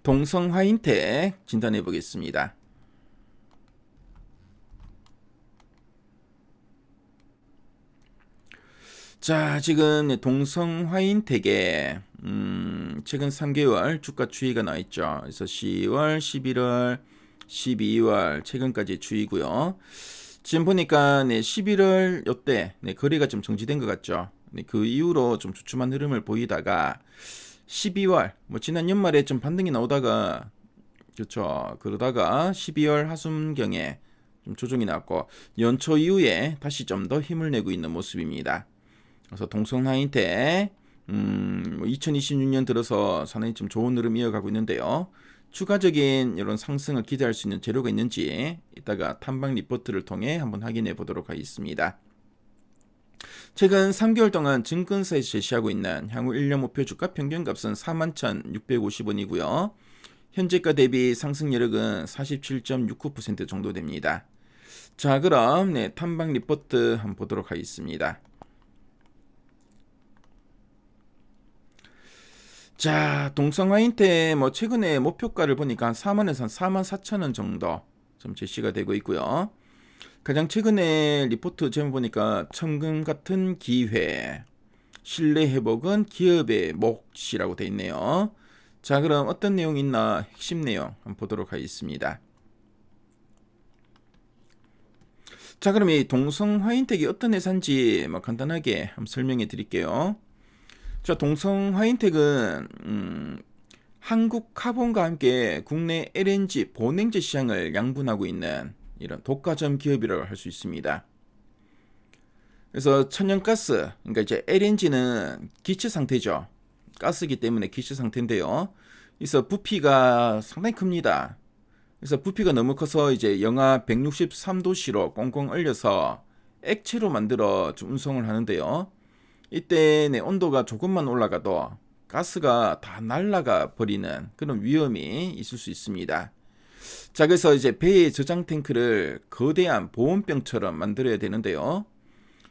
동성화인텍 진단해 보겠습니다. 자, 지금 동성화인텍에 최근 3개월 주가 추이가 나와 있죠. 그래서 10월, 11월, 12월 최근까지 추이고요. 지금 보니까 11월 요때 거래가 좀 정지된 것 같죠. 그 이후로 좀 주춤한 흐름을 보이다가 12월 지난 연말에 좀 반등이 나오다가 그렇죠. 그러다가 12월 하순경에 좀 조정이 났고 연초 이후에 다시 좀 더 힘을 내고 있는 모습입니다. 그래서 동성화인텍 2026년 들어서 상당히 좀 좋은 흐름 이어가고 있는데요. 추가적인 이런 상승을 기대할 수 있는 재료가 있는지 이따가 탐방 리포트를 통해 한번 확인해 보도록 하겠습니다. 최근 3개월 동안 증권사에서 제시하고 있는 향후 1년 목표 주가 평균값은 41,650원이고요. 현재가 대비 상승 여력은 47.69% 정도 됩니다. 자, 그럼 탐방 리포트 한번 보도록 하겠습니다. 자, 동성화인텍 최근에 목표가를 보니까 한 4만에서 한 4만 4천 원 정도 좀 제시가 되고 있고요. 가장 최근에 리포트 제목 보니까 천금 같은 기회, 신뢰 회복은 기업의 몫이라고 되어 있네요. 자, 그럼 어떤 내용이 있나 핵심 내용 한번 보도록 하겠습니다. 자, 그럼 이 동성화인텍이 어떤 회사인지 간단하게 한번 설명해 드릴게요. 자, 동성화인텍은 한국 카본과 함께 국내 LNG 본행제 시장을 양분하고 있는 이런 독과점 기업이라고 할 수 있습니다. 그래서 천연가스, 그러니까 이제 LNG는 기체 상태죠. 가스기 때문에 기체 상태인데요. 그래서 부피가 상당히 큽니다. 그래서 부피가 너무 커서 이제 영하 163도씨로 꽁꽁 얼려서 액체로 만들어 좀 운송을 하는데요. 이때 온도가 조금만 올라가도 가스가 다 날아가 버리는 그런 위험이 있을 수 있습니다. 자, 그래서 이제 배의 저장 탱크를 거대한 보온병처럼 만들어야 되는데요.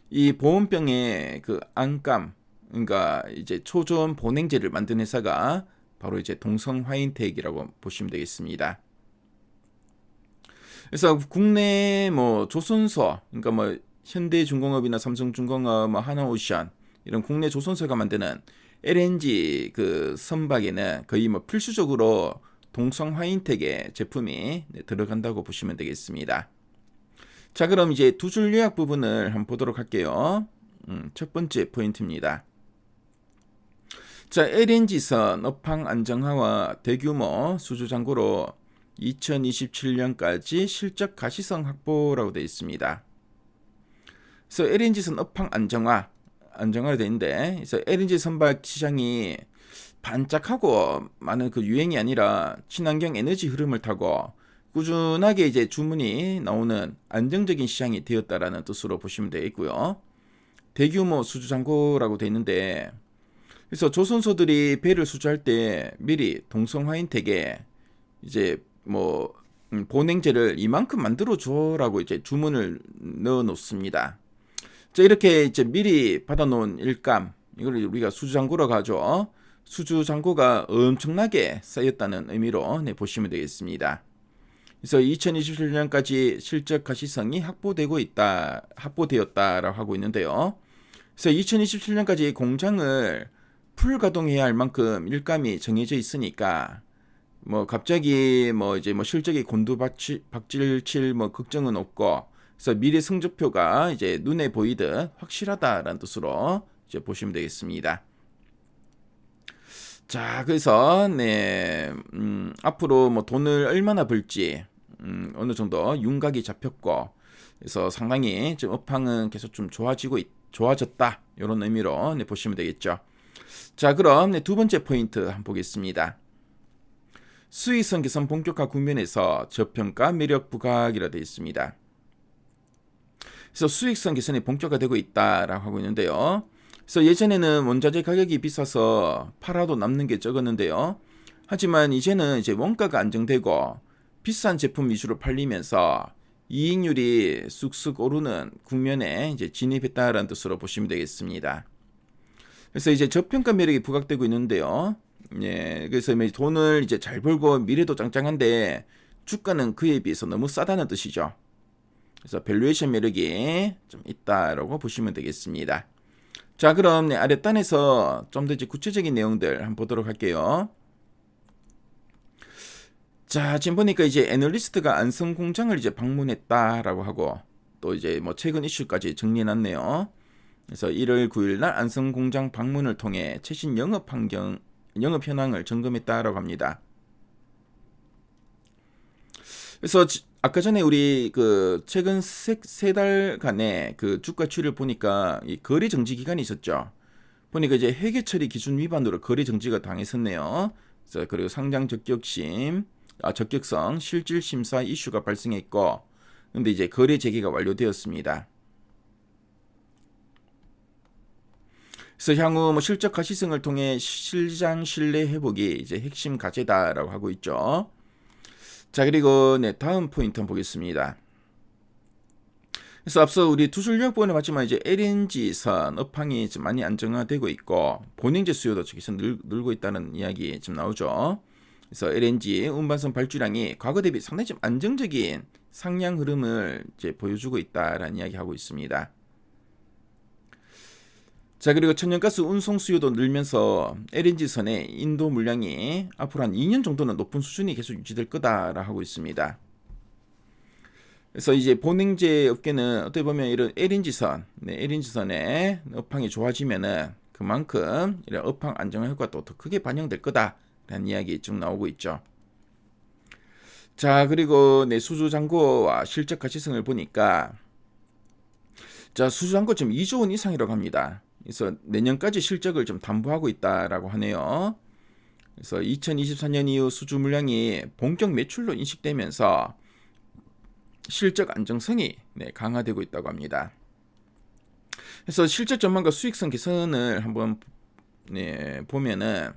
이 보온병의 그 안감, 그러니까 이제 초저온 보냉제를 만든 회사가 바로 이제 동성화인텍이라고 보시면 되겠습니다. 그래서 국내 조선소, 그러니까 현대중공업이나 삼성중공업, 하나오션 이런 국내 조선소가 만드는 LNG 그 선박에는 거의 필수적으로 동성화인텍의 제품이 들어간다고 보시면 되겠습니다. 자, 그럼 이제 두 줄 요약 부분을 한번 보도록 할게요. 첫 번째 포인트입니다. 자, LNG선 업황 안정화와 대규모 수주 잔고로 2027년까지 실적 가시성 확보라고 되어 있습니다. 그래서 LNG선 업황 안정화로 되어 있는데, 그래서 LNG 선박 시장이 반짝하고 많은 그 유행이 아니라 친환경 에너지 흐름을 타고 꾸준하게 이제 주문이 나오는 안정적인 시장이 되었다라는 뜻으로 보시면 되겠고요. 대규모 수주 잔고라고 되어 있는데, 그래서 조선소들이 배를 수주할 때 미리 동성화인텍에 이제 보냉제를 이만큼 만들어 줘라고 이제 주문을 넣어 놓습니다. 자, 이렇게 이제 미리 받아 놓은 일감, 이걸 우리가 수주잔고라고 하죠. 수주잔고가 엄청나게 쌓였다는 의미로 보시면 되겠습니다. 그래서 2027년까지 실적 가시성이 확보되었다라고 하고 있는데요. 그래서 2027년까지 공장을 풀 가동해야 할 만큼 일감이 정해져 있으니까 갑자기 이제 실적이 곤두박질칠 걱정은 없고, 그래서 미래 성적표가 이제 눈에 보이듯 확실하다라는 뜻으로 이제 보시면 되겠습니다. 자, 그래서 앞으로 돈을 얼마나 벌지 어느 정도 윤곽이 잡혔고, 그래서 상당히 지금 업황은 계속 좀 좋아졌다 이런 의미로 보시면 되겠죠. 자, 그럼 두 번째 포인트 한번 보겠습니다. 수익성 개선 본격화 국면에서 저평가 매력 부각이라 되어 있습니다. 그래서 수익성 개선이 본격화되고 있다라고 하고 있는데요. 그래서 예전에는 원자재 가격이 비싸서 팔아도 남는 게 적었는데요. 하지만 이제는 이제 원가가 안정되고 비싼 제품 위주로 팔리면서 이익률이 쑥쑥 오르는 국면에 이제 진입했다라는 뜻으로 보시면 되겠습니다. 그래서 이제 저평가 매력이 부각되고 있는데요. 예, 그래서 뭐 돈을 이제 잘 벌고 미래도 짱짱한데 주가는 그에 비해서 너무 싸다는 뜻이죠. 그래서 밸류에이션 매력이 좀 있다라고 보시면 되겠습니다. 자, 그럼 네, 아랫단에서 좀 더 이제 구체적인 내용들 한번 보도록 할게요. 자, 지금 보니까 이제 애널리스트가 안성 공장을 이제 방문했다라고 하고 또 이제 뭐 최근 이슈까지 정리해놨네요. 그래서 1월 9일 날 안성 공장 방문을 통해 최신 영업 현황을 점검했다라고 합니다. 그래서 아까 전에 우리 그 최근 세 달간의 그 주가 추이를 보니까 이 거래 정지 기간이 있었죠. 보니까 이제 회계 처리 기준 위반으로 거래 정지가 당했었네요. 그래서 그리고 상장 적격성 실질 심사 이슈가 발생했고, 근데 이제 거래 재개가 완료되었습니다. 그래서 향후 뭐 실적 가시성을 통해 시장 신뢰 회복이 이제 핵심 과제다라고 하고 있죠. 자, 그리고 네, 다음 포인트 한번 보겠습니다. 그래서 앞서 우리 투술력본에 봤지만 이제 LNG선 업황이 좀 많이 안정화되고 있고 본행제 수요도 저기서 늘고 있다는 이야기 좀 나오죠. 그래서 LNG 운반선 발주량이 과거 대비 상당히 좀 안정적인 상향 흐름을 이제 보여주고 있다라는 이야기 하고 있습니다. 자, 그리고 천연가스 운송 수요도 늘면서 LNG선의 인도 물량이 앞으로 한 2년 정도는 높은 수준이 계속 유지될 거다라고 하고 있습니다. 그래서 이제 본행제 업계는 어떻게 보면 이런 LNG선의 업황이 좋아지면은 그만큼 이런 업황 안정화 효과도 더 크게 반영될 거다라는 이야기 쭉 나오고 있죠. 자, 그리고 네, 수주잔고와 실적 가치성을 보니까 자, 수주잔고 지금 2조 원 이상이라고 합니다. 그래서 내년까지 실적을 좀 담보하고 있다라고 하네요. 그래서 2024년 이후 수주 물량이 본격 매출로 인식되면서 실적 안정성이 강화되고 있다고 합니다. 그래서 실적 전망과 수익성 개선을 한번 보면은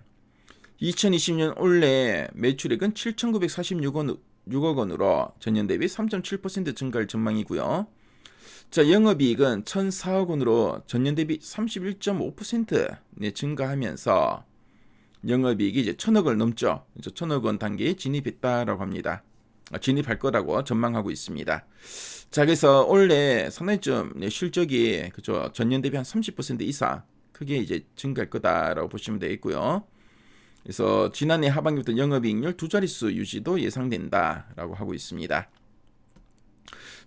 2020년 올해 매출액은 7,946억 원으로 전년 대비 3.7% 증가할 전망이고요. 자, 영업이익은 1,004억 원으로 전년 대비 31.5% 증가하면서 영업이익이 이제 1,000억을 넘죠. 1,000억 원 단계에 진입했다라고 합니다. 진입할 거라고 전망하고 있습니다. 자, 그래서 올해 상당히 좀 실적이 그죠, 전년 대비 한 30% 이상 크게 이제 증가할 거다라고 보시면 되겠고요. 그래서 지난해 하반기부터 영업이익률 두 자릿수 유지도 예상된다라고 하고 있습니다.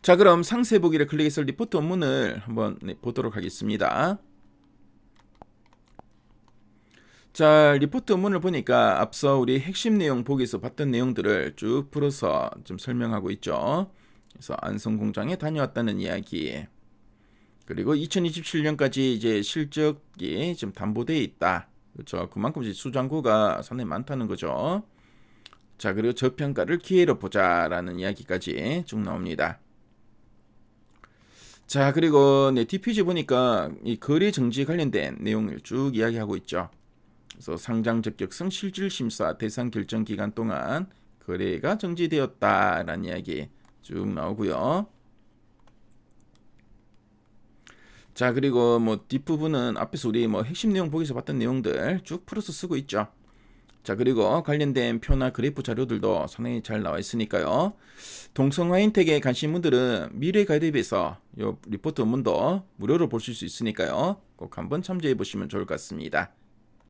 자, 그럼 상세 보기를 클릭해서 리포트 원문을 한번 보도록 하겠습니다. 자, 리포트 원문을 보니까 앞서 우리 핵심 내용 보기에서 봤던 내용들을 쭉 풀어서 좀 설명하고 있죠. 그래서 안성 공장에 다녀왔다는 이야기, 그리고 2027년까지 이제 실적이 좀 담보되어 있다. 그렇죠. 그만큼 이제 수장고가 상당히 많다는 거죠. 자, 그리고 저평가를 기회로 보자라는 이야기까지 쭉 나옵니다. 자, 그리고 DPG 보니까 이 거래 정지 관련된 내용을 쭉 이야기하고 있죠. 그래서 상장 적격성 실질 심사 대상 결정 기간 동안 거래가 정지되었다라는 이야기 쭉 나오고요. 자, 그리고 뭐 뒷부분은 앞에서 우리 뭐 핵심 내용 보기에서 봤던 내용들 쭉 풀어서 쓰고 있죠. 자, 그리고 관련된 표나 그래프 자료들도 상당히 잘 나와 있으니까요. 동성화인텍에 관심 분들은 미래 가이드앱에서 이 리포트 원문도 무료로 보실 수 있으니까요. 꼭 한번 참조해 보시면 좋을 것 같습니다.